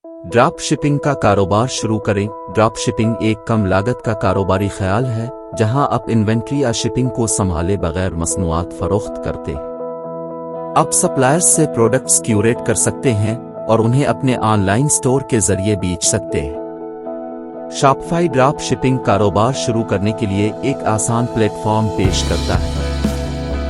Drop shipping का कारोबार शुरू करें। ड्रॉप शिपिंग एक कम लागत का कारोबारी ख्याल है जहां आप इन्वेंट्री या शिपिंग को संभाले बगैर मसनूआत फरोख्त करते हैं। आप सप्लायर्स से प्रोडक्ट्स क्यूरेट कर सकते हैं और उन्हें अपने ऑनलाइन स्टोर के जरिए बेच सकते हैं। शॉपिफाई ड्रॉप शिपिंग कारोबार शुरू करने के लिए एक आसान प्लेटफॉर्म पेश करता है।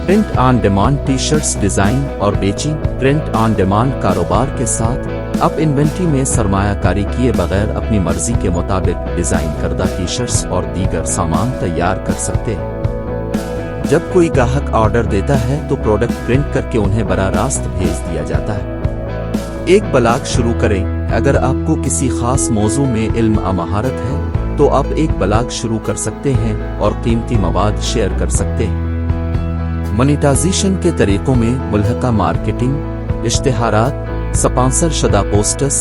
Print on demand T shirts design और बेचिंग। प्रिंट ऑन डिमांड कारोबार के साथ आप इन्वेंट्री में सरमायाकारी किए बगैर अपनी मर्जी के मुताबिक डिजाइन करदा टी शर्ट्स और दीगर सामान तैयार कर सकते हैं। जब कोई ग्राहक ऑर्डर देता है तो प्रोडक्ट प्रिंट करके उन्हें बराह रास्त भेज दिया जाता है। एक ब्लॉग शुरू करें। अगर आपको किसी खास मौजू में इल्म या महारत है तो आप एक ब्लॉग शुरू कर सकते हैं और कीमती मवाद शेयर कर सकते हैं। मोनेटाइजेशन के तरीकों में मुल्हका मार्केटिंग, इश्तिहारात, स्पॉन्सर शुदा पोस्टर्स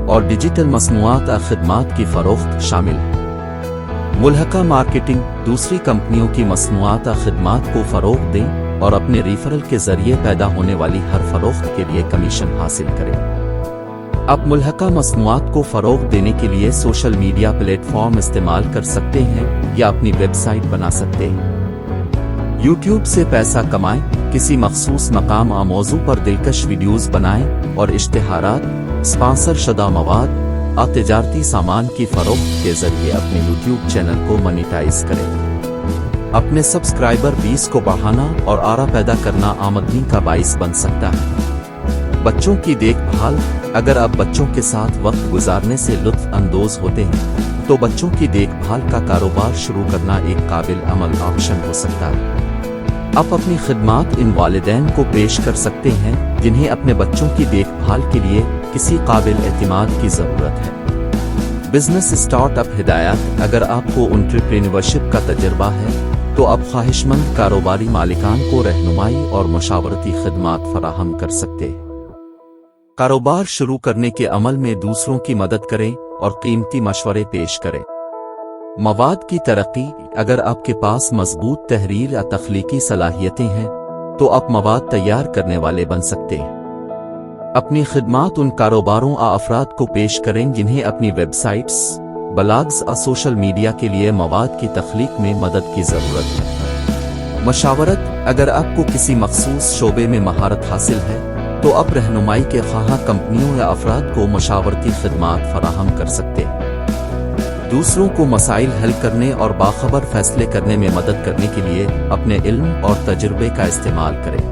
और डिजिटल मसनूआत और खिदमात की फरोख्त शामिल है। मुल्हका मार्केटिंग, दूसरी कंपनियों की मसनूआत और खिदमात को फरोग दें और अपने रिफरल के जरिए पैदा होने वाली हर फरोख्त के लिए कमीशन हासिल करें। आप मुल्हका मसनूआत को फरोग देने के लिए सोशल मीडिया प्लेटफॉर्म इस्तेमाल कर सकते हैं या अपनी वेबसाइट बना सकते हैं। यूट्यूब से पैसा कमाएं। किसी मखसूस मकाम या मौजू पर दिलकश वीडियोस बनाएं और इश्तिहारात, स्पॉन्सर शुदा मवाद और तिजारती सामान की फरोख्त के जरिए अपने यूट्यूब चैनल को मोनेटाइज करें। अपने सब्सक्राइबर बेस को बढ़ाना और आरा पैदा करना आमदनी का बाइस बन सकता है। बच्चों की देखभाल। अगर आप बच्चों के साथ वक्त गुजारने से लुत्फ अंदोज होते हैं तो बच्चों की देखभाल का कारोबार शुरू करना एक काबिल अमल ऑप्शन हो सकता है। आप अपनी खिदमात इन वालिदैन को पेश कर सकते हैं जिन्हें अपने बच्चों की देखभाल के लिए किसी काबिल एतमाद की ज़रूरत है। बिजनेस स्टार्टअप हिदायत। अगर आपको एंटरप्रेन्योरशिप का तजर्बा है तो आप ख्वाहिशमंद कारोबारी मालिकान को रहनुमाई और मशावरती खिदमात फराहम कर सकते हैं। कारोबार शुरू करने के अमल में दूसरों की मदद करें और कीमती मशवरे पेश करें। मवाद की तरक्की। अगर आपके पास मजबूत तहरीर या तख्लीकी सलाहियतें हैं तो आप मवाद तैयार करने वाले बन सकते हैं। अपनी खिदमात उन कारोबारों या अफराद को पेश करें जिन्हें अपनी वेबसाइट्स, ब्लॉग्स और सोशल मीडिया के लिए मवाद की तख्लीक में मदद की ज़रूरत है। मशावरत। अगर आपको किसी मखसूस शोबे में महारत हासिल है तो आप रहनुमाई के ख्वाह कंपनियों या अफराद को मशावरती खिदमात फराहम कर सकते हैं। दूसरों को मसाइल हल करने और बाखबर फैसले करने में मदद करने के लिए अपने इल्म और तजुर्बे का इस्तेमाल करें।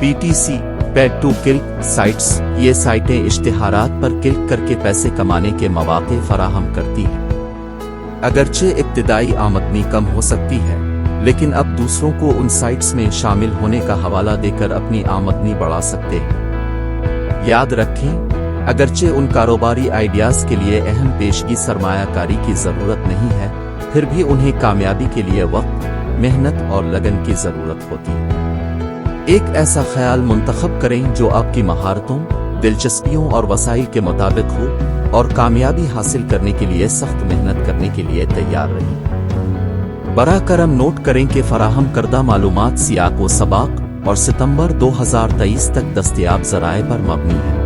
PTC, paid to click sites. ये साइटें इश्तिहारात पर क्लिक करके पैसे कमाने के मौके फराहम करती हैं। अगरचे इब्तिदाई आमदनी कम हो सकती है लेकिन अब दूसरों को उन साइट्स में शामिल होने का हवाला देकर अपनी आमदनी बढ़ा सकते हैं। याद रखें, अगरचे उन कारोबारी आइडियाज के लिए अहम पेशगी सरमायाकारी की ज़रूरत नहीं है, फिर भी उन्हें कामयाबी के लिए वक्त, मेहनत और लगन की ज़रूरत होती है। एक ऐसा ख्याल मुंतखब करें जो आपकी महारतों, दिलचस्पियों और वसाइल के मुताबिक हो और कामयाबी हासिल करने के लिए सख्त मेहनत करने के लिए तैयार रहें। बरा करम नोट करें कि फराहम करदा मालूमात सियाक व सबाक और सितंबर 2023 तक दस्तयाब ज़राए पर मबनी है।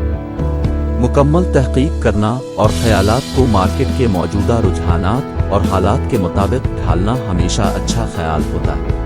मुकम्मल तहकीक करना और ख्यालात को मार्केट के मौजूदा रुझानात और हालात के मुताबिक ढालना हमेशा अच्छा ख्याल होता है।